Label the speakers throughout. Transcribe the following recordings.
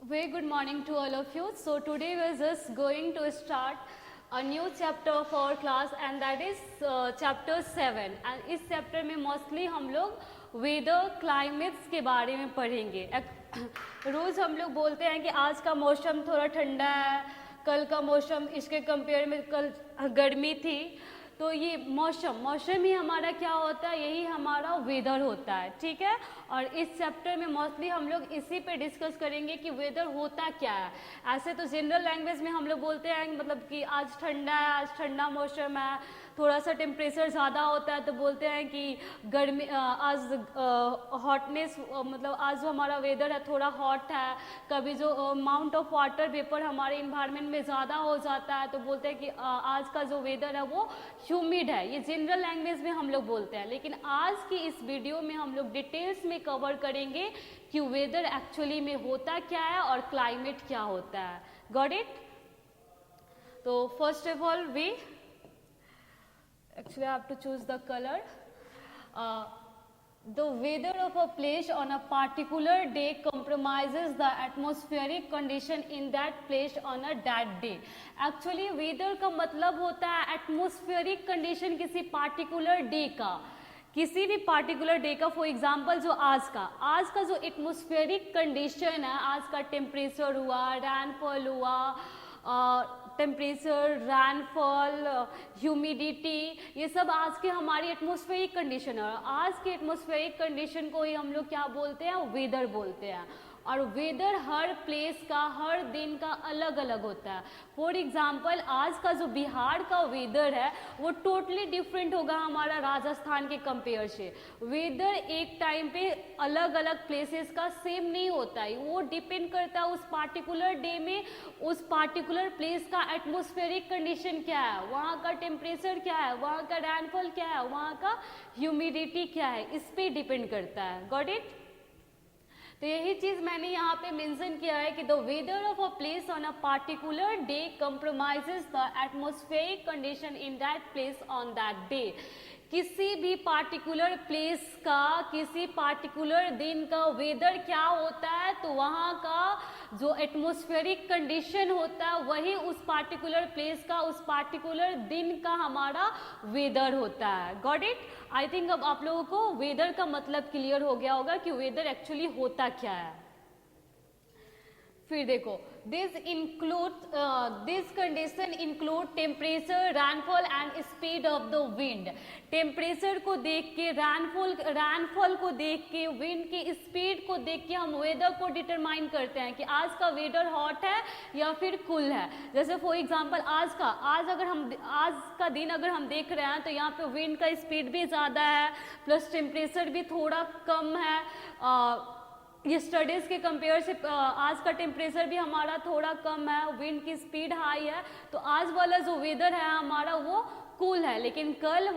Speaker 1: Very good morning to all of you. So today we are just going to start a new chapter of our class and that is chapter 7 and इस chapter में mostly हम लोग weather climates के बारे में पढ़ेंगे। रोज़ हम लोग बोलते हैं कि आज का मौसम थोड़ा ठंडा है, कल का मौसम इसके कंपेयर में कल गर्मी थी, तो ये मौसम ही हमारा क्या होता है, यही हमारा वेदर होता है, ठीक है। और इस चैप्टर में मोस्टली हम लोग इसी पे डिस्कस करेंगे कि वेदर होता क्या है। ऐसे तो जनरल लैंग्वेज में हम लोग बोलते हैं मतलब कि आज ठंडा है, आज ठंडा मौसम है, थोड़ा सा टेम्परेचर ज़्यादा होता है तो बोलते हैं कि गर्मी, आज हॉटनेस मतलब आज जो हमारा वेदर है थोड़ा हॉट है। कभी जो अमाउंट ऑफ वाटर वेपर हमारे इन्वायरमेंट में ज़्यादा हो जाता है तो बोलते हैं कि आज का जो वेदर है वो ह्यूमिड है। ये जनरल लैंग्वेज में हम लोग बोलते हैं, लेकिन आज की इस वीडियो में हम लोग डिटेल्स में कवर करेंगे कि वेदर एक्चुअली में होता क्या है और क्लाइमेट क्या होता है। Got it? तो first of all we actually I have to choose the color. The weather of a place on a particular day compromises the atmospheric condition in that place on a that day. Actually weather का मतलब होता है atmospheric condition किसी particular day का, किसी भी particular day का। For example जो आज का जो एटमोस्फेरिक कंडीशन है, आज का टेम्परेचर हुआ, रैनफॉल हुआ, टेम्परेचर, रैनफॉल, ह्यूमिडिटी, ये सब आज के हमारी एटमॉस्फेरिक कंडीशन है। आज के एटमॉस्फेरिक कंडीशन को ही हम लोग क्या बोलते हैं, वेदर बोलते हैं। और वेदर हर प्लेस का, हर दिन का अलग अलग होता है। फॉर एग्जाम्पल आज का जो बिहार का वेदर है वो टोटली डिफरेंट होगा हमारा राजस्थान के कंपेयर से। वेदर एक टाइम पे अलग अलग प्लेसेस का सेम नहीं होता है, वो डिपेंड करता है उस पार्टिकुलर डे में उस पार्टिकुलर प्लेस का एटमॉस्फेरिक कंडीशन क्या है, वहाँ का टेम्परेचर क्या है, वहाँ का रैनफॉल क्या है, वहाँ का ह्यूमिडिटी क्या है, इस पर डिपेंड करता है। Got it? तो यही चीज़ मैंने यहाँ पे मेंशन किया है कि the weather of a place on a particular day compromises the atmospheric condition in that place on that day. किसी भी पार्टिकुलर प्लेस का, किसी पार्टिकुलर दिन का वेदर क्या होता है तो वहाँ का जो एटमॉस्फेरिक कंडीशन होता है वही उस पार्टिकुलर प्लेस का, उस पार्टिकुलर दिन का हमारा वेदर होता है। Got it? आई थिंक अब आप लोगों को वेदर का मतलब क्लियर हो गया होगा कि वेदर एक्चुअली होता क्या है। फिर देखो, this condition include temperature, rainfall and speed of the wind. Temperature को देख के, रैनफॉल को देख के, विंड की स्पीड को देख के हम वेदर को डिटरमाइन करते हैं कि आज का वेदर हॉट है या फिर कूल है। जैसे फॉर एग्जांपल आज का दिन अगर हम देख रहे हैं तो यहाँ पे विंड का स्पीड भी ज़्यादा है, प्लस टेम्परेचर भी थोड़ा कम है। यस्टरडेज के कंपेयर से आज का टेम्परेचर भी हमारा थोड़ा कम है, विंड की स्पीड हाई है, तो आज वाला जो वेदर है हमारा वो कूल है। लेकिन कल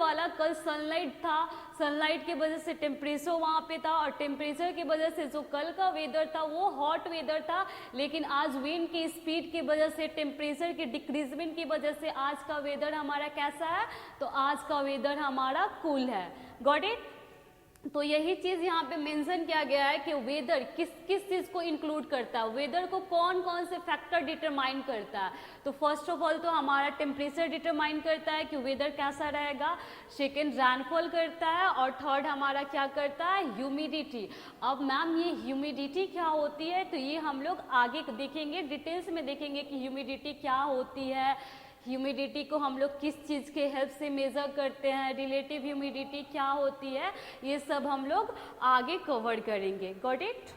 Speaker 1: सनलाइट था, सनलाइट की वजह से टेम्परेचर वहाँ पे था और टेम्परेचर की वजह से जो कल का वेदर था वो हॉट वेदर था। लेकिन आज विंड की स्पीड की वजह से, टेम्परेचर की डिक्रीजमेंट की वजह से आज का वेदर हमारा कैसा है, तो आज का वेदर हमारा कूल है। Got it? तो यही चीज़ यहाँ पे मेंशन किया गया है कि वेदर किस किस चीज़ को इंक्लूड करता है, वेदर को कौन कौन से फैक्टर डिटरमाइन करता है। तो फर्स्ट ऑफ ऑल तो हमारा टेम्परेचर डिटरमाइन करता है कि वेदर कैसा रहेगा, सेकेंड रैनफॉल करता है और थर्ड हमारा क्या करता है, ह्यूमिडिटी। अब मैम ये ह्यूमिडिटी क्या होती है, तो ये हम लोग आगे देखेंगे, डिटेल्स में देखेंगे कि ह्यूमिडिटी क्या होती है, ह्यूमिडिटी को हम लोग किस चीज़ के हेल्प से मेज़र करते हैं, रिलेटिव ह्यूमिडिटी क्या होती है, ये सब हम लोग आगे कवर करेंगे। Got it?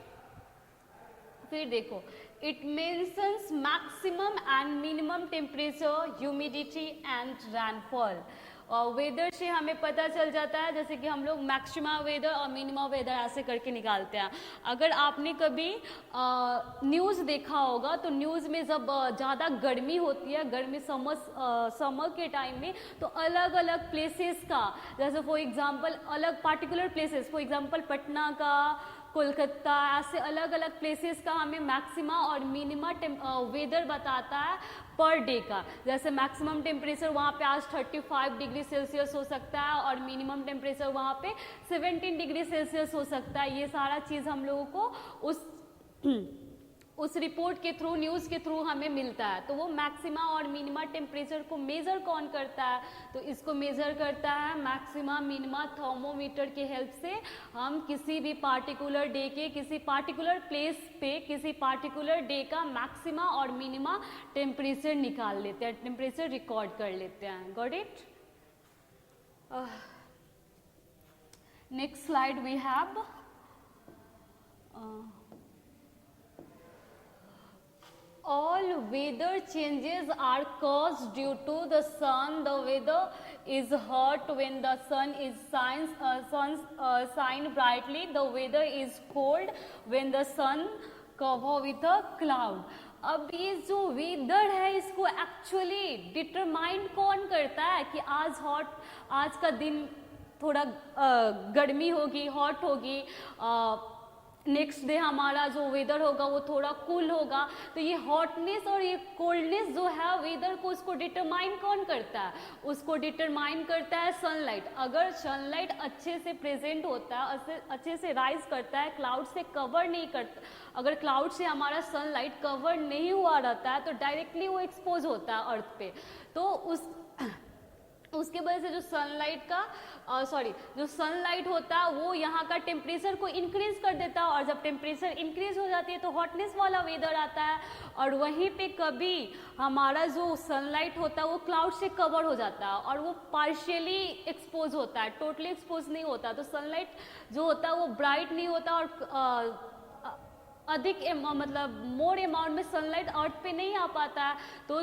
Speaker 1: फिर देखो, it mentions maximum and minimum temperature, humidity and rainfall. और वेदर से हमें पता चल जाता है, जैसे कि हम लोग मैक्सिमम वेदर और मिनिमम वेदर ऐसे करके निकालते हैं। अगर आपने कभी न्यूज़ देखा होगा तो न्यूज़ में जब ज़्यादा गर्मी होती है, गर्मी समर के टाइम में, तो अलग अलग प्लेसेस का, जैसे फॉर एग्जांपल अलग particular places, for example Patna का, कोलकाता, ऐसे अलग अलग प्लेसेस का हमें मैक्सिमा और मिनिमा वेदर बताता है पर डे का। जैसे मैक्सिमम टेम्परेचर वहाँ पे आज 35 डिग्री सेल्सियस हो सकता है और मिनिमम टेम्परेचर वहाँ पे 17 डिग्री सेल्सियस हो सकता है। ये सारा चीज़ हम लोगों को उस उस रिपोर्ट के थ्रू, न्यूज़ के थ्रू हमें मिलता है। तो वो मैक्सिमा और मिनिमा टेम्परेचर को मेज़र कौन करता है? तो इसको मेज़र करता है मैक्सिमा मिनिमा थर्मोमीटर के हेल्प से। हम किसी भी पार्टिकुलर डे के किसी पार्टिकुलर प्लेस पे किसी पार्टिकुलर डे का मैक्सिमा और मिनिमा टेम्परेचर निकाल लेते हैं, टेम्परेचर रिकॉर्ड कर लेते हैं। Got it? Next slide we have all weather changes are caused due to the sun. The weather is hot when the sun shine brightly. The weather is cold when the sun cover with a cloud. अब ये जो weather है इसको actually determine कौन करता है कि आज का दिन थोड़ा गर्मी होगी, हॉट होगी, नेक्स्ट डे हमारा जो वेदर होगा वो थोड़ा कूल होगा। तो ये हॉटनेस और ये कोल्डनेस जो है वेदर को, उसको डिटरमाइन कौन करता है? उसको डिटरमाइन करता है सनलाइट। अगर सनलाइट अच्छे से प्रेजेंट होता है, अच्छे से राइज करता है, क्लाउड से कवर नहीं करता, अगर क्लाउड से हमारा सनलाइट कवर नहीं हुआ रहता है तो डायरेक्टली वो एक्सपोज होता है अर्थ पे। तो उसके वजह से जो सनलाइट होता है वो यहाँ का टेम्परेचर को इंक्रीज कर देता है, और जब टेम्परेचर इंक्रीज हो जाती है तो हॉटनेस वाला वेदर आता है। और वहीं पे कभी हमारा जो सनलाइट होता है वो क्लाउड से कवर हो जाता है और वो पार्शियली एक्सपोज होता है, टोटली एक्सपोज नहीं होता। तो सनलाइट जो होता है वो ब्राइट नहीं होता और अधिक मतलब मोर अमाउंट में सनलाइट अर्थ पे नहीं आ पाता है। तो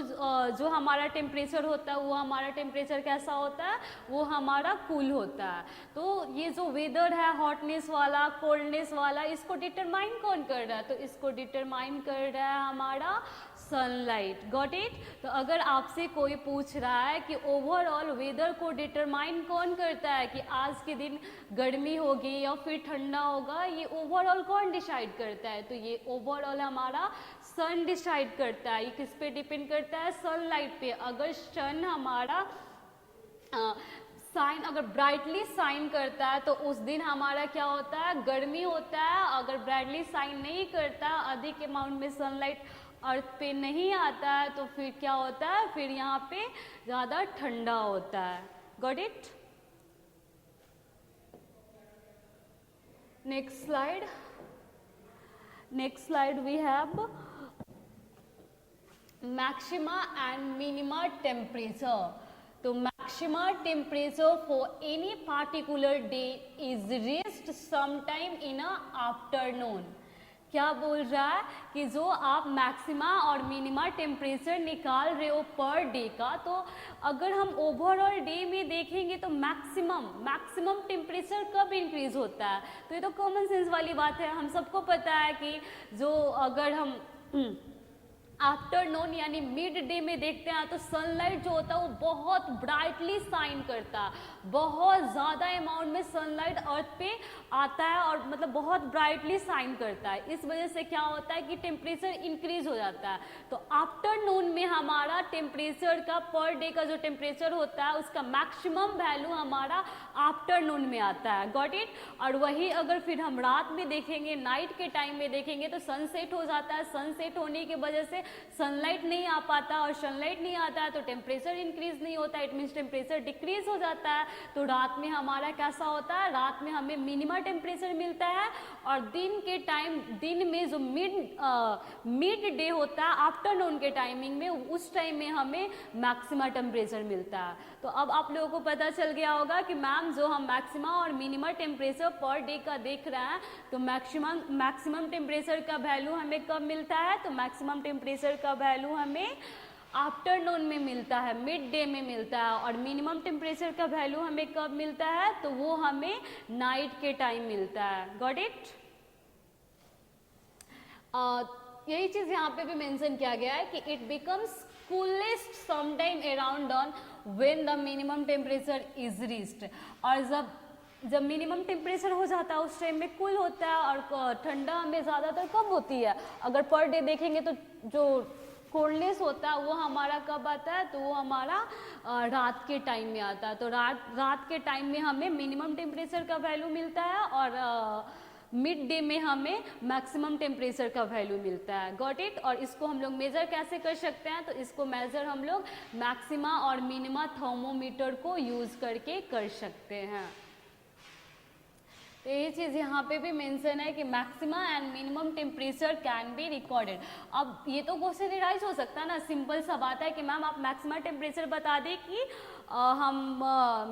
Speaker 1: जो हमारा टेम्परेचर होता है वो हमारा टेम्परेचर कैसा होता है? वो हमारा कूल होता है। तो ये जो वेदर है हॉटनेस वाला, कोल्डनेस वाला, इसको डिटरमाइन कौन कर रहा है? तो इसको डिटरमाइन कर रहा है हमारा सनलाइट। Got it? तो अगर आपसे कोई पूछ रहा है कि ओवरऑल वेदर को डिटरमाइन कौन करता है कि आज के दिन गर्मी होगी या फिर ठंडा होगा, ये ओवरऑल कौन डिसाइड करता है? तो ये ओवरऑल हमारा सन डिसाइड करता है। ये किस पे डिपेंड करता है? सनलाइट पे। अगर सन हमारा अगर ब्राइटली साइन करता है तो उस दिन हमारा क्या होता है? गर्मी होता है। अगर ब्राइटली साइन नहीं करता, अधिक अमाउंट में सनलाइट अर्थ पे नहीं आता है, तो फिर क्या होता है? फिर यहाँ पे ज़्यादा ठंडा होता है। Got it? Next slide we have maxima and minima temperature. तो maxima temperature for any particular day is reached sometime in a afternoon. क्या बोल रहा है कि जो आप मैक्सिमा और मिनिमा टेम्परेचर निकाल रहे हो पर डे का, तो अगर हम ओवरऑल डे में देखेंगे तो मैक्सिमम टेम्परेचर कब इंक्रीज होता है? तो ये तो कॉमन सेंस वाली बात है, हम सबको पता है कि जो अगर हम आफ्टरनून यानी मिड डे में देखते हैं तो सनलाइट जो होता है वो बहुत ब्राइटली शाइन करता है, बहुत ज़्यादा अमाउंट में सनलाइट अर्थ पे आता है और मतलब बहुत ब्राइटली शाइन करता है। इस वजह से क्या होता है कि टेम्परेचर इंक्रीज हो जाता है। तो आफ्टरनून में हमारा टेम्परेचर का पर डे का जो टेम्परेचर होता है उसका मैक्सिमम वैल्यू हमारा आफ्टरनून में आता है। Got it? और वही अगर फिर हम रात में देखेंगे, नाइट के टाइम में देखेंगे तो सनसेट हो जाता है। सनसेट होने की वजह से सनलाइट नहीं आ पाता, और सनलाइट नहीं आता है तो टेम्परेचर इंक्रीज नहीं होता, इट मीन्स टेम्परेचर डिक्रीज हो जाता है। तो रात में हमारा कैसा होता है? रात में हमें मिनिमम टेम्परेचर मिलता है, और दिन के टाइम, दिन में जो मिड डे होता है आफ्टरनून के टाइमिंग में, उस टाइम में हमें मैक्सिमम टेम्परेचर मिलता है। तो अब आप लोगों को पता चल गया होगा कि मैम जो हम मैक्सिमम और मिनिमम टेम्परेचर पर डे का देख रहे हैं, तो मैक्सिमम टेम्परेचर का वैल्यू हमें कब मिलता है? तो मैक्सिमम टेम्परेचर का वैल्यू हमें आफ्टरनून में मिलता है, मिड डे में मिलता है। और मिनिमम टेम्परेचर का वैल्यू हमें कब मिलता है? तो वो हमें नाइट के टाइम मिलता है। Got it? यही चीज यहाँ पे भी मेंशन किया गया है कि it becomes coolest sometime around dawn when the minimum temperature is reached. और जब मिनिमम टेम्परेचर हो जाता है उस टाइम में कूल होता है, और ठंडा हमें ज़्यादातर कब होती है? अगर पर डे देखेंगे तो जो कोल्डनेस होता है वो हमारा कब आता है? तो वो हमारा रात के टाइम में आता है। तो रात के टाइम में हमें मिनिमम टेम्परेचर का वैल्यू मिलता है, और मिड डे में हमें मैक्सिमम टेम्परेचर का वैल्यू मिलता है, गॉट इट। और इसको हम लोग मेज़र कैसे कर सकते हैं, तो इसको मेज़र हम लोग मैक्सिमा और मिनिमा थर्मोमीटर को यूज़ करके कर सकते हैं। तो ये चीज़ यहाँ पे भी मेंशन है कि maxima and minimum temperature can be recorded. अब ये तो क्वेश्चन राइज हो सकता है ना, सिंपल सा बात है कि मैम आप मैक्सिमम टेम्परेचर बता दें कि हम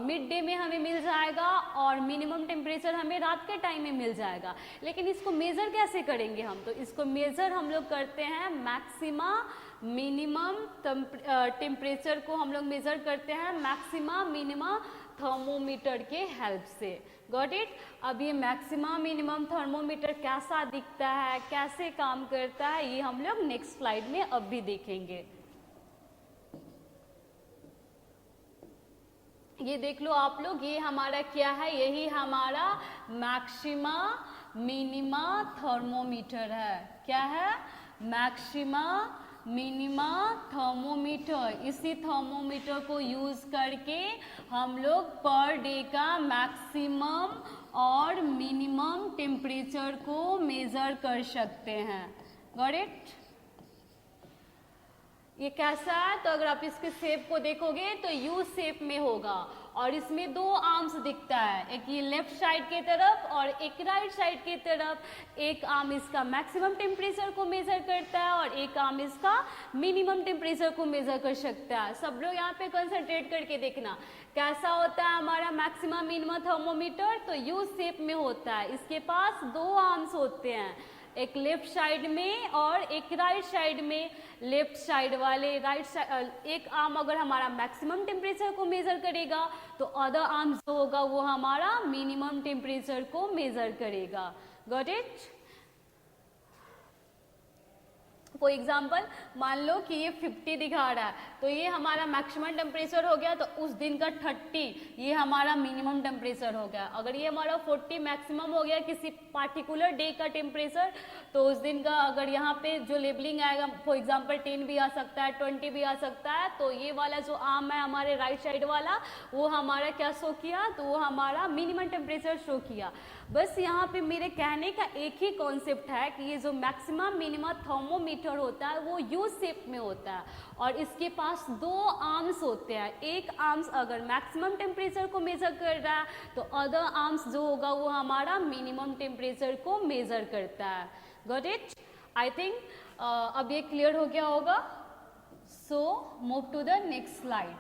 Speaker 1: मिड डे में हमें मिल जाएगा और मिनिमम टेम्परेचर हमें रात के टाइम में मिल जाएगा, लेकिन इसको मेज़र कैसे करेंगे हम, तो इसको मेज़र हम लोग करते हैं मैक्सिमा मिनिमम टेम्परेचर को हम लोग मेज़र करते हैं मैक्सिमा मिनिमा थर्मोमीटर के हेल्प से, गॉट इट। अब ये मैक्सिमा मिनिमम थर्मोमीटर कैसा दिखता है, कैसे काम करता है, ये हम लोग नेक्स्ट स्लाइड में अब भी देखेंगे। ये देख लो आप लोग, ये हमारा क्या है, यही हमारा मैक्सिमा मिनिमा थर्मोमीटर है। क्या है, मैक्सिमा मिनिमा थर्मोमीटर। इसी थर्मोमीटर को यूज करके हम लोग पर डे का मैक्सिमम और मिनिमम टेम्परेचर को मेजर कर सकते हैं, गॉट इट। ये कैसा है, तो अगर आप इसके शेप को देखोगे तो यू शेप में होगा और इसमें दो आर्म्स दिखता है, एक ये लेफ्ट साइड के तरफ और एक राइट साइड के तरफ। एक आर्म इसका मैक्सिमम टेम्परेचर को मेजर करता है और एक आर्म इसका मिनिमम टेम्परेचर को मेजर कर सकता है। सब लोग यहाँ पे कंसंट्रेट करके देखना कैसा होता है हमारा मैक्सिमम मिनिमम थर्मोमीटर, तो यू शेप में होता है। इसके पास दो आर्म्स होते हैं, एक लेफ्ट साइड में और एक राइट साइड में। लेफ्ट साइड वाले राइट साइड एक आर्म अगर हमारा मैक्सिमम टेम्परेचर को मेजर करेगा तो अदर आर्म जो होगा वो हमारा मिनिमम टेम्परेचर को मेजर करेगा, गॉट इट। फॉर एग्जाम्पल मान लो कि ये 50 दिखा रहा है, तो ये हमारा मैक्सिमम टेम्परेचर हो गया, तो उस दिन का 30 ये हमारा मिनिमम टेम्परेचर हो गया। अगर ये हमारा 40 मैक्सिमम हो गया किसी पार्टिकुलर डे का टेम्परेचर, तो उस दिन का अगर यहाँ पे जो लेबलिंग आएगा, फॉर एग्जाम्पल 10 भी आ सकता है, 20 भी आ सकता है, तो ये वाला जो आर्म है हमारे राइट साइड वाला वो हमारा क्या शो किया, तो वो हमारा मिनिमम टेम्परेचर शो किया। बस यहाँ पे मेरे कहने का एक ही कॉन्सेप्ट है कि ये जो मैक्सिमम मिनिमम थर्मोमीटर होता है वो यू शेप में होता है और इसके पास दो आर्म्स होते हैं। एक आर्म्स अगर मैक्सिमम टेम्परेचर को मेजर कर रहा है तो अदर आर्म्स जो होगा वो हमारा मिनिमम टेम्परेचर को मेजर करता है, गॉट इट। आई थिंक अब ये क्लियर हो गया होगा। So move to the next slide.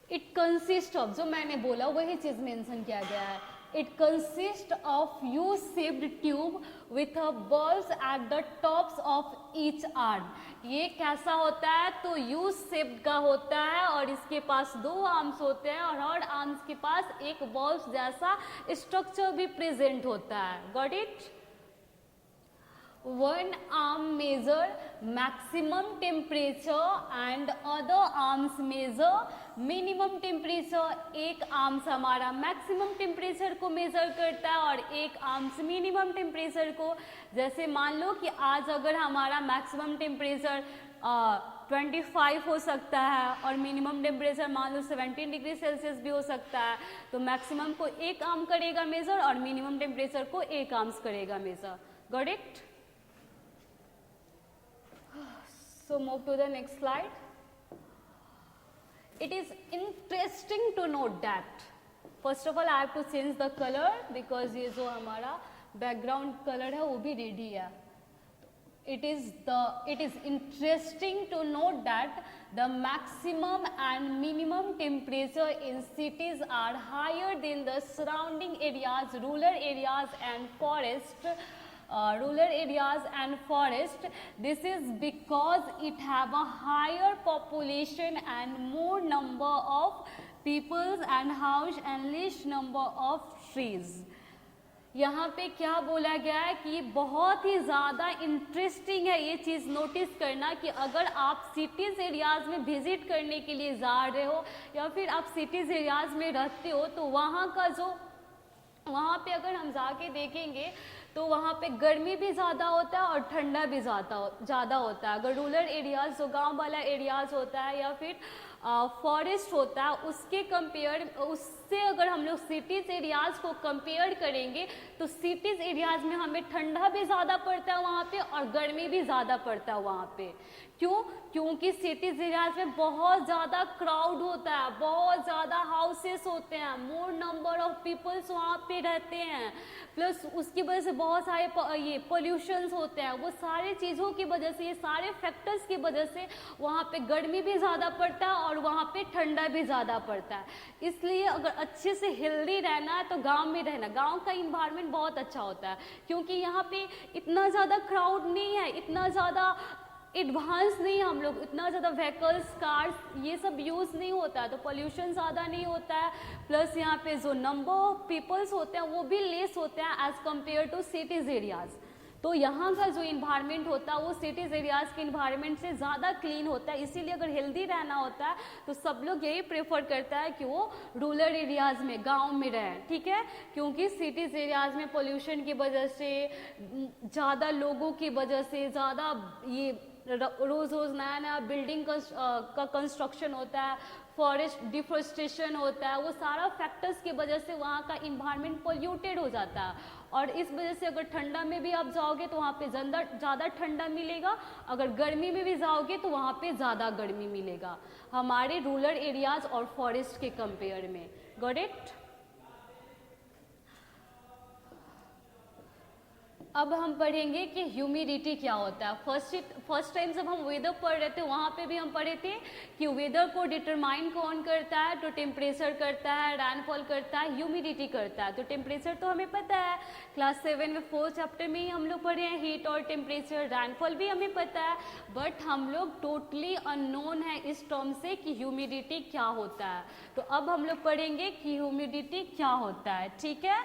Speaker 1: It consist of, जो मैंने बोला वही चीज मेंशन किया गया है, it consist of U shaped tube with a bulbs at the tops of each arm. ये कैसा होता है, तो यू शेप्ड का होता है और इसके पास दो आर्म्स होते हैं और हर आर्म्स के पास एक बल्ब जैसा स्ट्रक्चर भी प्रेजेंट होता है, got it. One arm measure maximum temperature and other arms measure minimum temperature। एक आर्म्स हमारा मैक्सिमम टेम्परेचर को मेजर करता है और एक आर्म्स मिनिमम टेम्परेचर को। जैसे मान लो कि आज अगर हमारा मैक्सिमम टेम्परेचर 25 हो सकता है और मिनिमम टेम्परेचर मान लो 17 डिग्री सेल्सियस भी हो सकता है, तो मैक्सिमम को एक आर्म करेगा मेजर और मिनिमम टेम्परेचर को एक आर्म्स करेगा measure, got it. So move to the next slide. It is interesting to note that first of all I have to change the color because ये जो हमारा background color है वो भी रेड ही है। It is interesting to note that the maximum and minimum temperature in cities are higher than the surrounding areas, rural areas and forest. This is because it have a higher population and more number of peoples and house and less number of trees। यहाँ पे क्या बोला गया है कि बहुत ही ज़्यादा interesting है ये चीज़ नोटिस करना कि अगर आप सिटीज़ एरियाज़ में विजिट करने के लिए जा रहे हो या फिर आप सिटीज़ एरियाज़ में रहते हो, तो वहाँ पे अगर हम जाके देखेंगे तो वहाँ पे गर्मी भी ज़्यादा होता है और ठंडा भी ज़्यादा होता है। अगर रूरल एरियाज़ जो गांव वाला एरियाज़ होता है या फिर फॉरेस्ट होता है उसके कंपेयर उससे अगर हम लोग सिटीज़ एरियाज़ को कंपेयर करेंगे तो सिटीज़ एरियाज़ में हमें ठंडा भी ज़्यादा पड़ता है वहाँ पे और गर्मी भी ज़्यादा पड़ता है वहाँ पे। क्यों? क्योंकि सिटीज़ एरियाज में बहुत ज़्यादा क्राउड होता है, बहुत ज़्यादा हाउसेस होते हैं, मोर नंबर ऑफ पीपल्स वहाँ पे रहते हैं, प्लस उसकी वजह से बहुत सारे ये पोल्यूशंस होते हैं। वो सारे चीज़ों की वजह से, ये सारे फैक्टर्स की वजह से वहाँ पे गर्मी भी ज़्यादा पड़ता है और वहाँ पे ठंडा भी ज़्यादा पड़ता है। इसलिए अगर अच्छे से हेल्दी रहना है तो गाँव में रहना। गाँव का इन्वायरमेंट बहुत अच्छा होता है क्योंकि यहाँ पे इतना ज़्यादा क्राउड नहीं है, इतना ज़्यादा एडवांस नहीं है, हम लोग इतना ज़्यादा व्हीकल्स, कार्स ये सब यूज़ नहीं होता है, तो पोल्यूशन ज़्यादा नहीं होता है। प्लस यहाँ पे जो नंबर ऑफ पीपल्स होते हैं वो भी लेस होते हैं as compare to cities areas. तो यहाँ का जो इन्वायरमेंट होता है वो सिटीज़ एरियाज़ के इन्वायरमेंट से ज़्यादा क्लीन होता है। इसीलिए अगर हेल्दी रहना होता है तो सब लोग यही प्रेफर करता है कि वो रूरल एरियाज़ में, गांव में रहें, ठीक है। क्योंकि सिटीज़ एरियाज़ में पोल्यूशन की वजह से, ज़्यादा लोगों की वजह से, ज़्यादा ये रोज़ रोज़ नया नया बिल्डिंग का कंस्ट्रक्शन होता है, फॉरेस्ट डिफोरेस्टेशन होता है, वो सारा फैक्टर्स की वजह से वहाँ का इन्वायरमेंट पोल्यूटेड हो जाता है। और इस वजह से अगर ठंडा में भी आप जाओगे तो वहाँ पे ज़्यादा ठंडा मिलेगा, अगर गर्मी में भी जाओगे तो वहाँ पे ज़्यादा गर्मी मिलेगा हमारे रूरल एरियाज़ और फॉरेस्ट के कंपेयर में। Got it? अब हम पढ़ेंगे कि ह्यूमिडिटी क्या होता है। फर्स्ट टाइम जब हम वेदर पढ़ रहे थे वहाँ पे भी हम पढ़े थे कि वेदर को डिटरमाइन कौन करता है, तो टेम्परेचर करता है, रैनफॉल करता है, ह्यूमिडिटी करता है। तो टेम्परेचर तो हमें पता है, क्लास 7 में 4th चैप्टर में ही हम लोग पढ़े हैं हीट और टेम्परेचर। रैनफॉल भी हमें पता है, बट हम लोग टोटली अननोन है इस टर्म से कि ह्यूमिडिटी क्या होता है। तो अब हम लोग पढ़ेंगे कि ह्यूमिडिटी क्या होता है, ठीक है।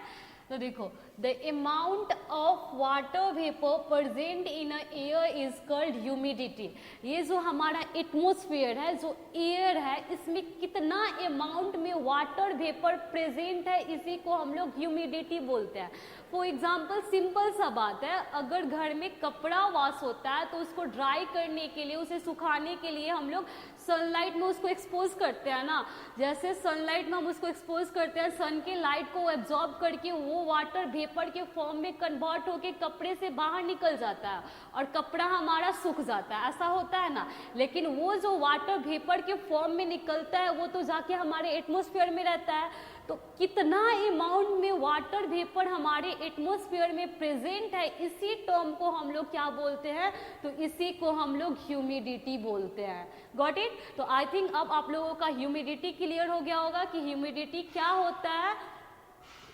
Speaker 1: तो देखो, the amount of water vapour present in a air is called humidity. ये जो हमारा एटमॉस्फेयर है, जो एयर है, इसमें कितना अमाउंट में वाटर वेपर प्रेजेंट है, इसी को हम लोग ह्यूमिडिटी बोलते हैं। फॉर एग्जाम्पल, सिंपल सा बात है, अगर घर में कपड़ा वॉश होता है तो उसको ड्राई करने के लिए, उसे सुखाने के लिए हम लोग सनलाइट में उसको एक्सपोज करते हैं ना। जैसे सनलाइट में हम उसको एक्सपोज करते हैं, सन के लाइट को एब्जॉर्ब करके वो वाटर वेपर के फॉर्म में कन्वर्ट होके कपड़े से बाहर निकल जाता है और कपड़ा हमारा सूख जाता है, ऐसा होता है ना। लेकिन वो जो वाटर वेपर के फॉर्म में निकलता है वो तो जाके हमारे एटमॉस्फेयर में रहता है। तो कितना अमाउंट में वाटर वेपर हमारे एटमॉस्फेयर में प्रेजेंट है, इसी टर्म को हम लोग क्या बोलते हैं, तो इसी को हम लोग ह्यूमिडिटी बोलते हैं। Got it? तो आई थिंक अब आप लोगों का ह्यूमिडिटी क्लियर हो गया होगा कि ह्यूमिडिटी क्या होता है।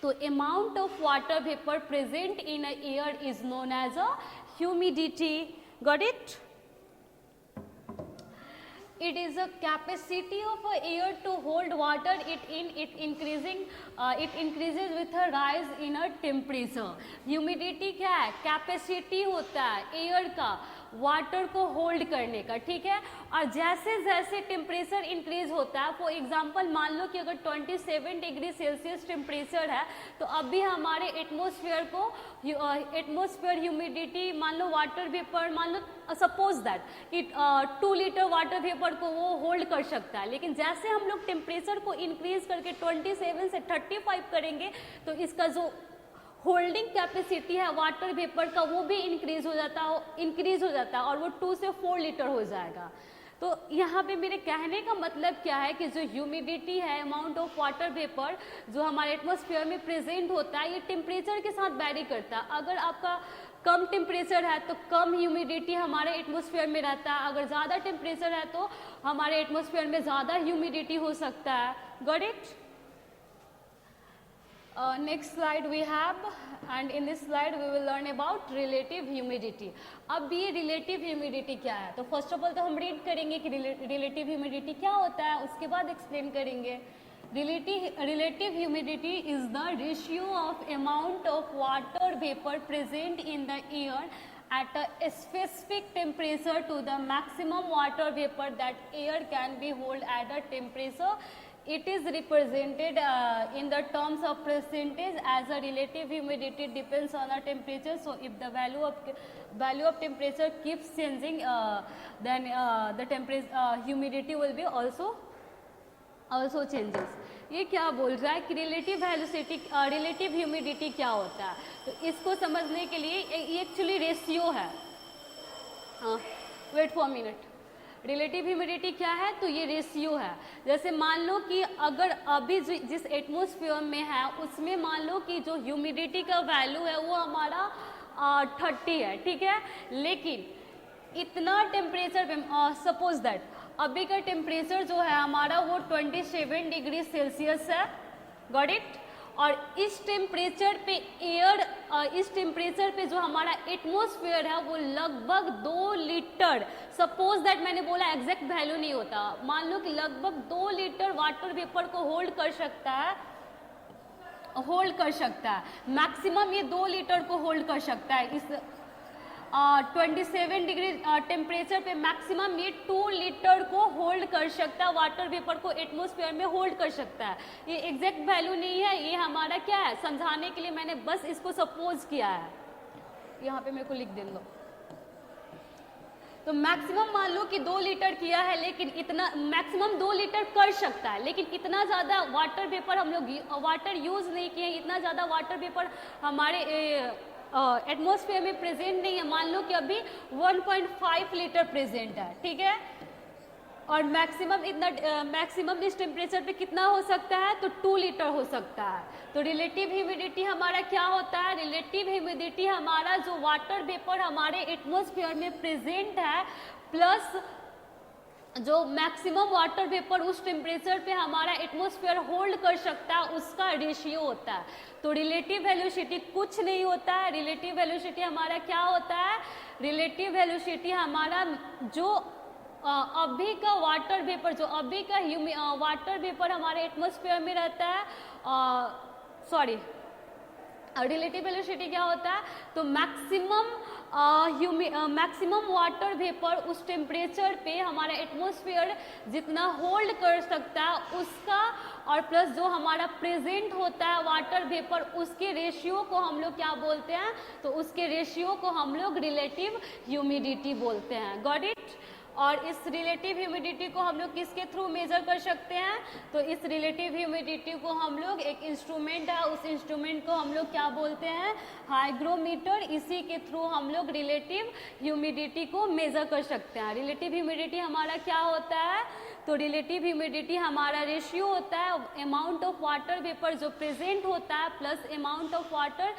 Speaker 1: तो amount of water vapour present in a air is known as a humidity. Got it? It is a capacity of a air to hold water. It increases with a rise in a temperature. Humidity क्या है? Capacity होता है air का water को hold करने का, ठीक है। और जैसे जैसे टेम्परेचर इंक्रीज होता है, फॉर एग्जांपल मान लो कि अगर 27 डिग्री सेल्सियस टेम्परेचर है तो अभी हमारे एटमॉस्फेयर को एटमॉस्फेयर ह्यूमिडिटी मान लो वाटर वेपर, मान लो सपोज दैट कि 2 लीटर वाटर वेपर को वो होल्ड कर सकता है। लेकिन जैसे हम लोग टेम्परेचर को इंक्रीज करके 27 से 35 करेंगे तो इसका जो होल्डिंग कैपेसिटी है वाटर वेपर का वो भी इंक्रीज हो जाता है और वो 2 से 4 लीटर हो जाएगा। तो यहाँ पे मेरे कहने का मतलब क्या है कि जो ह्यूमिडिटी है, अमाउंट ऑफ वाटर वेपर जो हमारे एटमॉस्फेयर में प्रेजेंट होता है, ये टेम्परेचर के साथ वैरी करता है। अगर आपका कम टेम्परेचर है तो कम ह्यूमिडिटी हमारे एटमॉस्फेयर में रहता है, अगर ज़्यादा टेम्परेचर है तो हमारे एटमॉस्फेयर में ज़्यादा ह्यूमिडिटी हो सकता है। Got it? Next slide we have, and in this slide we will learn about relative humidity. अब ये relative humidity क्या है, तो फर्स्ट ऑफ ऑल तो हम रीड करेंगे कि relative humidity क्या होता है, उसके बाद एक्सप्लेन करेंगे। Relative humidity is the ratio of amount of water vapor present in the air at a specific temperature to the maximum water vapor that air can be hold at a temperature. It is represented in the terms of percentage as a relative humidity depends on the temperature. So if the value of temperature keeps changing, then the temperature humidity will be also changes. ये क्या बोल रहा है कि relative velocity relative humidity क्या होता है। तो इसको समझने के लिए ये एक्चुअली रेशियो है। Wait for minute. Relative humidity क्या है, तो ये रेशियो है। जैसे मान लो कि अगर अभी जिस एटमॉस्फेयर में है उसमें मान लो कि जो ह्यूमिडिटी का वैल्यू है वो हमारा 30 है, ठीक है, लेकिन इतना टेम्परेचर पे सपोज दैट अभी का टेम्परेचर जो है हमारा वो 27 डिग्री सेल्सियस है, गॉट इट। और इस टेम्परेचर पे इस टेम्परेचर पे जो हमारा एटमॉस्फेयर है वो लगभग 2 लीटर, सपोज दैट मैंने बोला एग्जैक्ट वैल्यू नहीं होता, मान लो कि लगभग 2 लीटर वाटर वेपर को होल्ड कर सकता है, मैक्सिमम ये 2 लीटर को होल्ड कर सकता है। इस 27 डिग्री टेम्परेचर पे मैक्सिमम ये 2 लीटर को होल्ड कर सकता है, वाटर वेपर को एटमॉस्फेयर में होल्ड कर सकता है। ये एग्जैक्ट वैल्यू नहीं है, ये हमारा क्या है, समझाने के लिए मैंने बस इसको सपोज किया है। यहाँ पे मेरे को लिख दे दो। तो मैक्सिमम मान लो कि 2 लीटर किया है, लेकिन इतना मैक्सिमम 2 लीटर कर सकता है, लेकिन इतना ज़्यादा वाटर वेपर हम लोग वाटर यूज़ नहीं किए, इतना ज़्यादा वाटर वेपर हमारे एटमॉस्फेयर में प्रेजेंट नहीं है। मान लो कि अभी 1.5 लीटर प्रेजेंट है, ठीक है, और मैक्सिमम इस टेम्परेचर पे कितना हो सकता है, तो 2 लीटर हो सकता है। तो रिलेटिव ह्यूमिडिटी हमारा क्या होता है, रिलेटिव ह्यूमिडिटी हमारा जो वाटर वेपर हमारे एटमॉस्फेयर में प्रेजेंट है प्लस जो मैक्सिमम वाटर वेपर उस टेम्परेचर पे हमारा एटमॉस्फेयर होल्ड कर सकता है उसका रेशियो होता है। तो रिलेटिव वेलोसिटी कुछ नहीं होता है, रिलेटिव वेलोसिटी हमारा क्या होता है, रिलेटिव वेलोसिटी हमारा जो अभी का वाटर वेपर, जो अभी का वाटर वेपर हमारे एटमॉस्फेयर में रहता है, रिलेटिव वेलोसिटी क्या होता है, तो मैक्सिमम वाटर वेपर उस टेम्परेचर पे हमारा एटमॉस्फेयर जितना होल्ड कर सकता है उसका, और प्लस जो हमारा प्रेजेंट होता है वाटर वेपर उसके रेशियो को हम लोग क्या बोलते हैं, तो उसके रेशियो को हम लोग रिलेटिव ह्यूमिडिटी बोलते हैं, गॉट इट। और इस रिलेटिव ह्यूमिडिटी को हम लोग किसके थ्रू मेजर कर सकते हैं, तो इस रिलेटिव ह्यूमिडिटी को हम लोग, एक इंस्ट्रूमेंट है उस इंस्ट्रूमेंट को हम लोग क्या बोलते हैं, हाइग्रोमीटर, इसी के थ्रू हम लोग रिलेटिव ह्यूमिडिटी को मेजर कर सकते हैं। रिलेटिव ह्यूमिडिटी हमारा क्या होता है, तो रिलेटिव ह्यूमिडिटी हमारा रेशियो होता है अमाउंट ऑफ वाटर वेपर जो प्रेजेंट होता है plus amount of water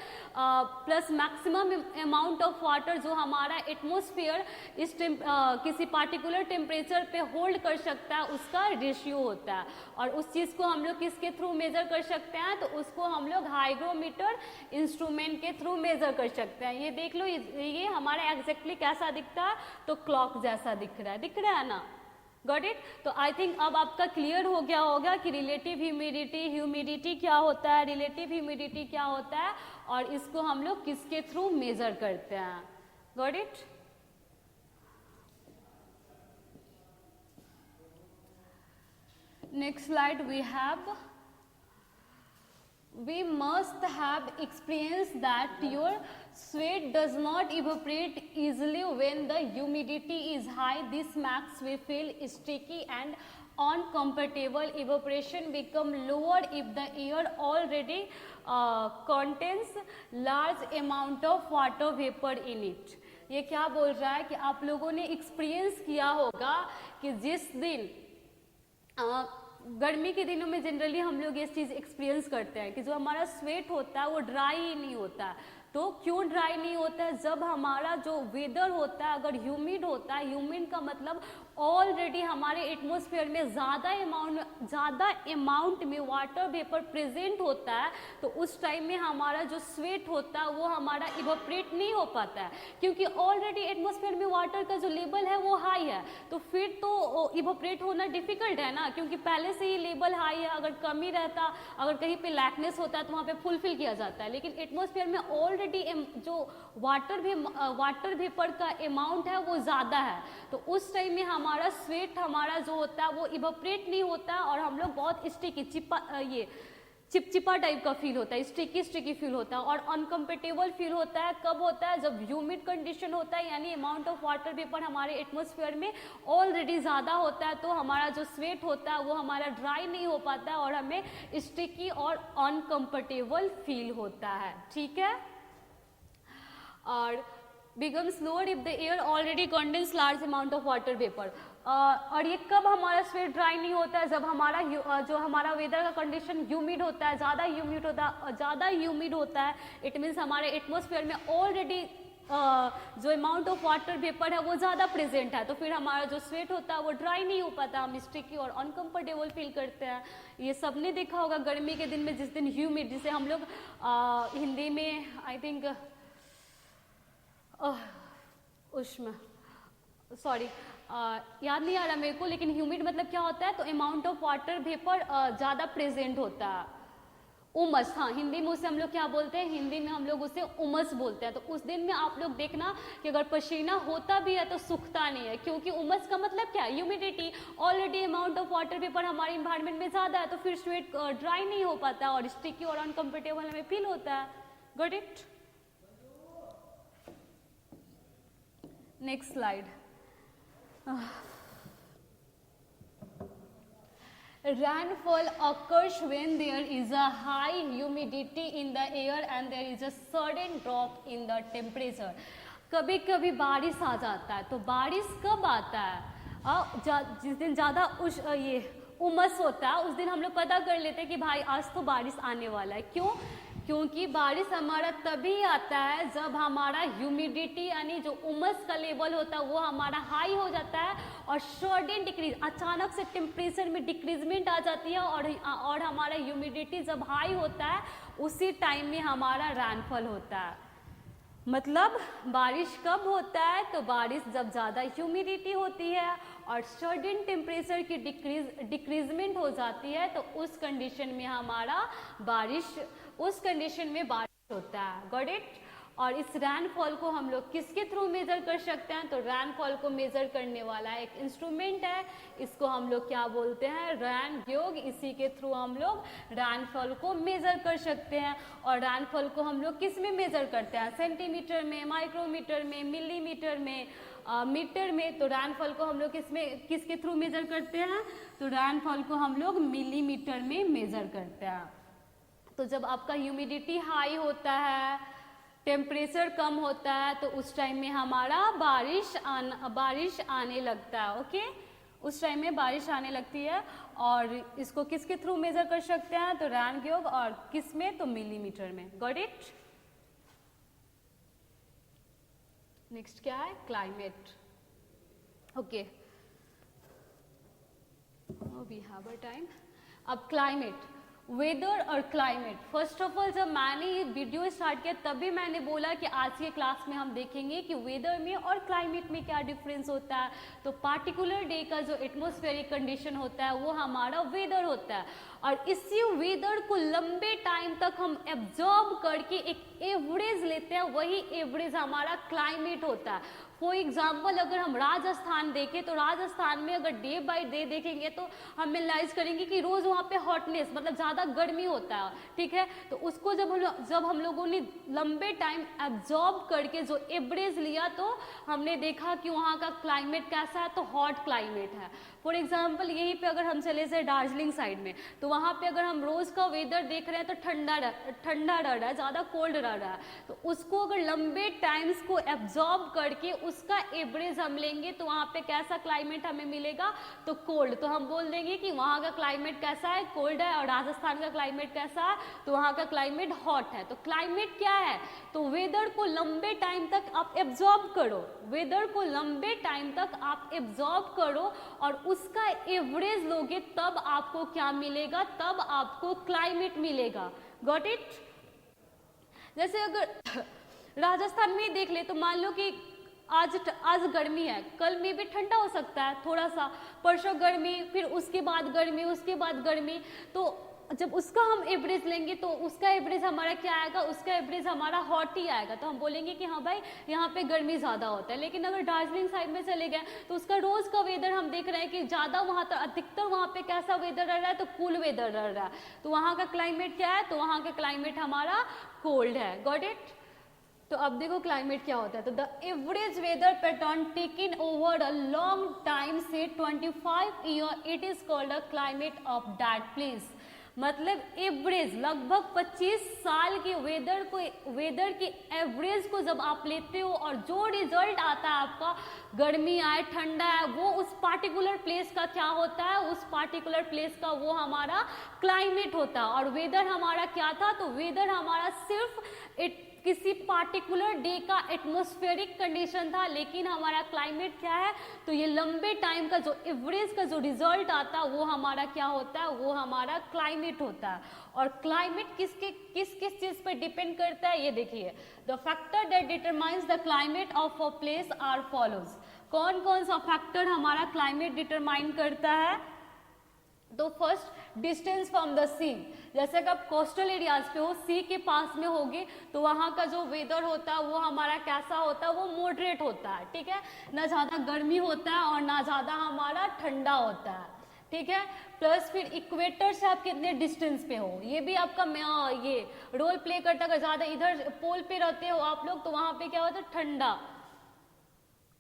Speaker 1: plus maximum amount of water जो हमारा एटमॉस्फेयर इस किसी पार्टिकुलर टेम्परेचर पे होल्ड कर सकता है उसका रेशियो होता है। और उस चीज़ को हम लोग किसके थ्रू मेजर कर सकते हैं, तो उसको हम लोग हाइग्रोमीटर इंस्ट्रूमेंट के थ्रू मेजर कर सकते हैं। ये देख लो, ये हमारा एग्जैक्टली कैसा दिखता है, तो क्लॉक जैसा दिख रहा है ना, गॉट इट। तो आई थिंक अब आपका क्लियर हो गया होगा कि रिलेटिव ह्यूमिडिटी क्या होता है, रिलेटिव ह्यूमिडिटी क्या होता है, और इसको हम लोग किसके थ्रू मेजर करते हैं, got it. Next slide we must have experienced that your sweat does not evaporate easily when the humidity is high. This makes we feel sticky and uncomfortable. Evaporation become lower if the air already contains large amount of water vapor in it. ये क्या बोल रहा है कि आप लोगों ने experience किया होगा कि जिस दिन गर्मी के दिनों में जनरली हम लोग ये चीज़ एक्सपीरियंस करते हैं कि जो हमारा स्वेट होता है वो ड्राई ही नहीं होता है। तो क्यों ड्राई नहीं होता है, जब हमारा जो वेदर होता है अगर ह्यूमिड होता है, ह्यूमिड का मतलब ऑलरेडी हमारे एटमॉस्फेयर में ज़्यादा अमाउंट में वाटर वेपर प्रेजेंट होता है, तो उस टाइम में हमारा जो स्वेट होता है वो हमारा इवोपरेट नहीं हो पाता है, क्योंकि ऑलरेडी एटमॉस्फेयर में वाटर का जो लेवल है वो हाई है। तो फिर तो इवोपरेट होना डिफिकल्ट है ना, क्योंकि पहले से ही लेवल हाई है। अगर कमी रहता, अगर कहीं पे लैकनेस होता है तो वहाँ पे फुलफिल किया जाता है, लेकिन एटमॉस्फेयर में ऑलरेडी जो वाटर वेपर का अमाउंट है वो ज़्यादा है, तो उस टाइम में हमारा स्वेट हमारा जो होता है वो इवोपरेट नहीं होता और हम लोग बहुत स्टिकी चिपचिपा टाइप का फील होता है, स्टिकी स्टिकी फील होता है। और अनकंफर्टेबल फील होता है कब होता है, जब ह्यूमिड कंडीशन होता है, यानी अमाउंट ऑफ वाटर वेपर हमारे एटमॉस्फेयर में ऑलरेडी ज़्यादा होता है, तो हमारा जो स्वेट होता है वो हमारा ड्राई नहीं हो पाता है और हमें स्टिकी और अनकंफर्टेबल फील होता है, ठीक है। और becomes lower if the air already contains large amount of water vapor। और ये कब हमारा स्वेट ड्राई नहीं होता है, जब हमारा जो हमारा वेदर का कंडीशन ह्यूमिड होता है, ज़्यादा ह्यूमिड होता है। इट मीन्स हमारे एटमॉस्फेयर में ऑलरेडी जो अमाउंट ऑफ वाटर वेपर है वो ज़्यादा प्रेजेंट है, तो फिर हमारा जो स्वेट होता है वो ड्राई नहीं हो पाता, हम स्टिकी और अनकंफर्टेबल फील करते हैं। ये सबने देखा होगा गर्मी के दिन में, जिस दिन ह्यूमिड, जिसे हम लोग हिंदी में आई थिंक उष्ण, सॉरी याद नहीं आ रहा मेरे को, लेकिन ह्यूमिड मतलब क्या होता है, तो अमाउंट ऑफ वाटर वेपर ज़्यादा प्रेजेंट होता है। उमस, हाँ हिंदी में उसे हम लोग क्या बोलते हैं, हिंदी में हम लोग उसे उमस बोलते हैं। तो उस दिन में आप लोग देखना कि अगर पसीना होता भी है तो सूखता नहीं है, क्योंकि उमस का मतलब क्या है, humidity. Already amount of water vapour हमारे इन्वायरमेंट में ज़्यादा है, तो फिर स्वेट ड्राई नहीं हो पाता और स्टिकी और अनकंफर्टेबल हमें फील होता है। Got it? Next slide. Rainfall occurs when there is a high humidity in the air and there is a sudden drop in the temperature। कभी कभी बारिश आ जाता है, तो बारिश कब आता है, जिस दिन ज़्यादा ये उमस होता है उस दिन हम लोग पता कर लेते हैं कि भाई आज तो बारिश आने वाला है। क्यों? क्योंकि बारिश हमारा तभी आता है जब हमारा ह्यूमिडिटी यानी जो उमस का लेवल होता है वो हमारा हाई हो जाता है और सडन डिक्रीज, अचानक से टेम्परेचर में डिक्रीजमेंट आ जाती है और हमारा ह्यूमिडिटी जब हाई होता है उसी टाइम में हमारा रेनफॉल होता है। मतलब बारिश कब होता है, तो बारिश जब ज़्यादा ह्यूमिडिटी होती है और सडन टेम्परेचर की डिक्रीजमेंट हो जाती है, तो उस कंडीशन में हमारा बारिश होता है। Got it? और इस रैनफॉल को हम लोग किसके थ्रू मेजर कर सकते हैं, तो रैनफॉल को मेजर करने वाला एक इंस्ट्रूमेंट है, इसको हम लोग क्या बोलते हैं, रैनग्योग। इसी के थ्रू हम लोग रैनफॉल को मेजर कर सकते हैं। और रैनफॉल को हम लोग किस में मेजर करते हैं, सेंटीमीटर में, माइक्रोमीटर में, मिलीमीटर में, मीटर में। तो रैनफॉल को हम लोग किसके थ्रू मेजर करते हैं, तो रैनफॉल को हम लोग मिलीमीटर में मेजर करते हैं। तो जब आपका ह्यूमिडिटी हाई होता है, टेम्परेचर कम होता है, तो उस टाइम में हमारा बारिश आने लगता है। ओके, उस टाइम में बारिश आने लगती है। और इसको किसके थ्रू मेजर कर सकते हैं, तो रैनग्योग, और किस में, तो मिलीमीटर में। Got it? नेक्स्ट क्या है, climate. Okay, we have a time. अब क्लाइमेट, वेदर और क्लाइमेट। फर्स्ट ऑफ ऑल जब मैंने ये वीडियो स्टार्ट किया तभी मैंने बोला कि आज के क्लास में हम देखेंगे कि वेदर में और क्लाइमेट में क्या डिफरेंस होता है। तो पार्टिकुलर डे का जो एटमॉस्फेरिक कंडीशन होता है वो हमारा वेदर होता है, और इसी वेदर को लंबे टाइम तक हम एब्जॉर्ब करके एक एवरेज लेते हैं, वही एवरेज हमारा क्लाइमेट होता है। फॉर एग्जाम्पल अगर हम राजस्थान देखें तो राजस्थान में अगर डे बाय डे देखेंगे तो हम रियलाइज करेंगे कि रोज वहाँ पे हॉटनेस मतलब ज़्यादा गर्मी होता है, ठीक है। तो उसको जब हम लोगों ने लंबे टाइम एब्जॉर्ब करके जो एवरेज लिया तो हमने देखा कि वहाँ का क्लाइमेट कैसा है, तो हॉट क्लाइमेट है। फॉर एग्जाम्पल यहीं पे अगर हम चले जाए दार्जिलिंग साइड में, तो वहाँ पे अगर हम रोज का वेदर देख रहे हैं तो ठंडा रह रहा है, ज़्यादा कोल्ड रह रहा है। तो उसको अगर लंबे टाइम्स को एब्जॉर्ब करके उसका एवरेज हम लेंगे तो वहाँ पे कैसा क्लाइमेट हमें मिलेगा, तो कोल्ड। तो हम बोल देंगे कि वहाँ का क्लाइमेट कैसा है, कोल्ड है, और राजस्थान का क्लाइमेट कैसा है, तो वहाँ का क्लाइमेट हॉट है। तो क्लाइमेट क्या है, तो वेदर को लंबे टाइम तक आप एब्जॉर्ब करो, वेदर को लंबे टाइम तक आप एब्जॉर्ब करो और उसका एवरेज लोगे, तब आपको क्या मिलेगा, तब आपको क्लाइमेट मिलेगा। Got it? जैसे अगर राजस्थान में देख ले तो मान लो कि आज गर्मी है, कल में भी ठंडा हो सकता है थोड़ा सा, परसों गर्मी, फिर उसके बाद गर्मी, उसके बाद गर्मी। तो जब उसका हम एवरेज लेंगे तो उसका एवरेज हमारा क्या आएगा, उसका एवरेज हमारा हॉट ही आएगा। तो हम बोलेंगे कि हाँ भाई यहाँ पे गर्मी ज़्यादा होता है। लेकिन अगर दार्जिलिंग साइड में चले गए तो उसका रोज़ का वेदर हम देख रहे हैं कि ज़्यादा वहाँ तक अधिकतर वहाँ पे कैसा वेदर रह रहा है, तो कूल वेदर रह रहा है। तो वहाँ का क्लाइमेट क्या है, तो वहाँ का क्लाइमेट हमारा कोल्ड है। Got it. तो अब देखो क्लाइमेट क्या होता है। तो the average weather pattern taken over a long time say 25 year, it is called a climate of that place. मतलब एवरेज लगभग 25 साल के वेदर की एवरेज को जब आप लेते हो और जो रिजल्ट आता है आपका, गर्मी आए ठंडा है, वो उस पार्टिकुलर प्लेस का क्या होता है, उस पार्टिकुलर प्लेस का वो हमारा क्लाइमेट होता है। और वेदर हमारा क्या था, तो वेदर हमारा सिर्फ किसी पार्टिकुलर डे का एटमॉस्फेरिक कंडीशन था। लेकिन हमारा क्लाइमेट क्या है, तो ये लंबे टाइम का जो एवरेज का जो रिजल्ट आता है वो हमारा क्या होता है, वो हमारा क्लाइमेट होता है। और क्लाइमेट किस किस चीज पर डिपेंड करता है, ये देखिए। The factor that determines the climate of a place are follows. कौन कौन सा फैक्टर हमारा क्लाइमेट डिटरमाइन करता है, तो फर्स्ट डिस्टेंस फ्रॉम द सी। जैसे कि आप कोस्टल एरियाज पे हो, सी के पास में होगे, तो वहाँ का जो वेदर होता है वो हमारा कैसा होता है, वो मॉडरेट होता है। ठीक है, ना ज़्यादा गर्मी होता है और ना ज़्यादा हमारा ठंडा होता है। ठीक है, प्लस फिर इक्वेटर से आप कितने डिस्टेंस पे हो, ये भी आपका ये रोल प्ले करता है। अगर ज़्यादा इधर पोल पे रहते हो आप लोग, तो वहाँ पे क्या होता है, ठंडा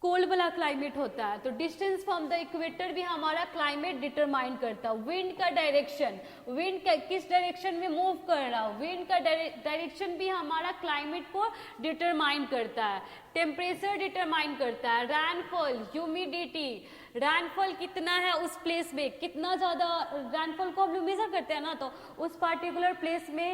Speaker 1: कोल्ड वाला क्लाइमेट होता है। तो डिस्टेंस फ्रॉम द इक्वेटर भी हमारा क्लाइमेट डिटरमाइन करता है। विंड का डायरेक्शन, विंड किस डायरेक्शन में मूव कर रहा है, विंड का डायरेक्शन भी हमारा क्लाइमेट को डिटरमाइन करता है। टेम्परेचर डिटरमाइन करता है। रैनफॉल, ह्यूमिडिटी, रैनफॉल कितना है उस प्लेस में, कितना ज़्यादा रैनफॉल को हम लोग मेजर करते हैं ना, तो उस पार्टिकुलर प्लेस में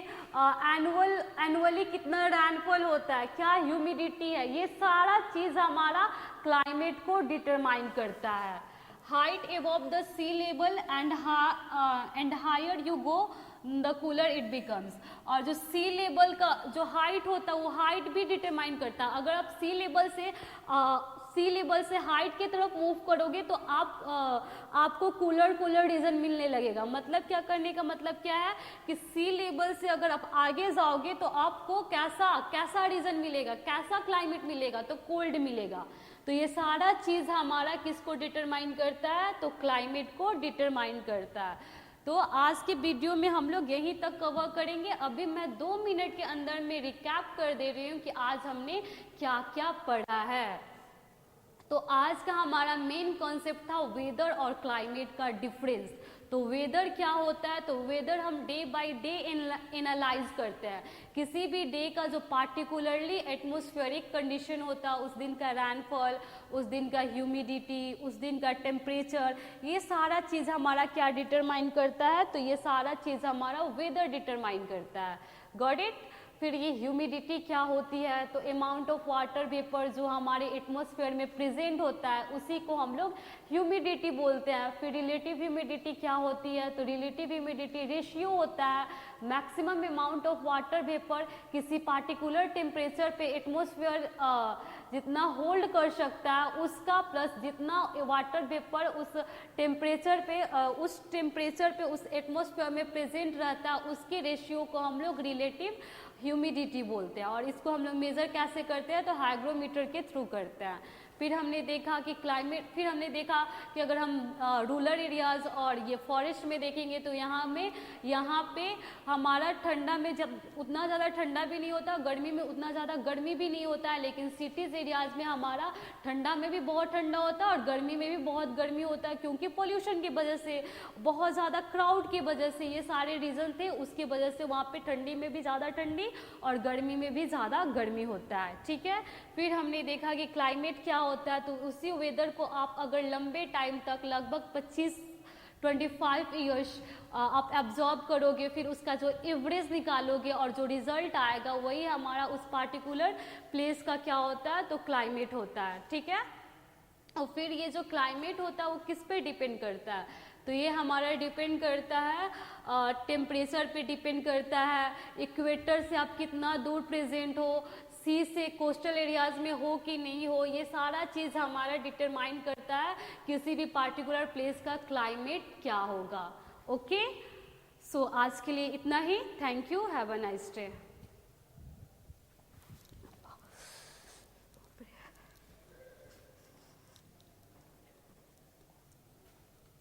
Speaker 1: एनुअली कितना रैनफॉल होता है, क्या ह्यूमिडिटी है, ये सारा चीज़ हमारा क्लाइमेट को डिटरमाइन करता है। Height above the sea level and higher you go the cooler it becomes. और जो सी लेवल का जो हाइट होता है वो हाइट भी डिटरमाइन करता है। अगर आप सी लेवल से हाइट की तरफ मूव करोगे तो आपको कूलर रीजन मिलने लगेगा। मतलब क्या करने का मतलब क्या है कि सी लेवल से अगर आप आगे जाओगे तो आपको कैसा रीजन मिलेगा, कैसा क्लाइमेट मिलेगा, तो कोल्ड मिलेगा। तो ये सारा चीज़ हमारा किसको डिटरमाइन करता है, तो क्लाइमेट को डिटरमाइन करता है। तो आज के वीडियो में हम लोग यहीं तक कवर करेंगे। अभी मैं 2 मिनट के अंदर में रिकैप कर दे रही हूँ कि आज हमने क्या क्या पढ़ा है। तो आज का हमारा मेन कॉन्सेप्ट था वेदर और क्लाइमेट का डिफरेंस। तो वेदर क्या होता है, तो वेदर हम डे बाय डे एनालाइज करते हैं। किसी भी डे का जो पार्टिकुलरली एटमॉस्फेरिक कंडीशन होता है, उस दिन का रैनफॉल, उस दिन का ह्यूमिडिटी, उस दिन का टेम्परेचर, ये सारा चीज़ हमारा क्या डिटरमाइन करता है, तो ये सारा चीज़ हमारा वेदर डिटरमाइन करता है। Got it. फिर ये ह्यूमिडिटी क्या होती है, तो अमाउंट ऑफ वाटर वेपर जो हमारे एटमॉस्फेयर में प्रेजेंट होता है उसी को हम लोग ह्यूमिडिटी बोलते हैं। फिर रिलेटिव ह्यूमिडिटी क्या होती है, तो रिलेटिव ह्यूमिडिटी रेशियो होता है maximum amount of water vapour किसी पार्टिकुलर टेम्परेचर पे एटमॉस्फेयर जितना होल्ड कर सकता है उसका, प्लस जितना वाटर वेपर उस टेम्परेचर पे उस एटमॉस्फेयर में प्रेजेंट रहता है उसके रेशियो को हम लोग रिलेटिव ह्यूमिडिटी बोलते हैं। और इसको हम लोग मेज़र कैसे करते हैं, तो हाइग्रोमीटर के थ्रू करते हैं। फिर हमने देखा कि कि अगर हम रूरल एरियाज़ और ये फॉरेस्ट में देखेंगे तो यहाँ पे हमारा ठंडा में जब उतना ज़्यादा ठंडा भी नहीं होता, गर्मी में उतना ज़्यादा गर्मी भी नहीं होता है। लेकिन सिटीज़ एरियाज़ में हमारा ठंडा में भी बहुत ठंडा होता है और गर्मी में भी बहुत गर्मी होता है, क्योंकि पोल्यूशन की वजह से, बहुत ज़्यादा क्राउड की वजह से, ये सारे रीज़न थे, उसकी वजह से वहाँ पे ठंडी में भी ज़्यादा ठंडी और गर्मी में भी ज़्यादा गर्मी होता है। ठीक है। फिर हमने देखा कि क्लाइमेट क्या होता है, तो उसी वेदर को आप अगर लंबे टाइम तक लगभग 25 ईयर्स आप एब्जॉर्ब करोगे, फिर उसका जो एवरेज निकालोगे और जो रिजल्ट आएगा वही हमारा उस पार्टिकुलर प्लेस का क्या होता है, तो क्लाइमेट होता है। ठीक है। और फिर ये जो क्लाइमेट होता है वो किस पे डिपेंड करता है, तो ये हमारा डिपेंड करता है टेम्परेचर पे डिपेंड करता है, इक्वेटर से आप कितना दूर प्रेजेंट हो, सी से कोस्टल एरियाज में हो कि नहीं हो, ये सारा चीज़ हमारा डिटरमाइन करता है किसी भी पार्टिकुलर प्लेस का क्लाइमेट क्या होगा। ओके। सो आज के लिए इतना ही। Thank you, have a nice day.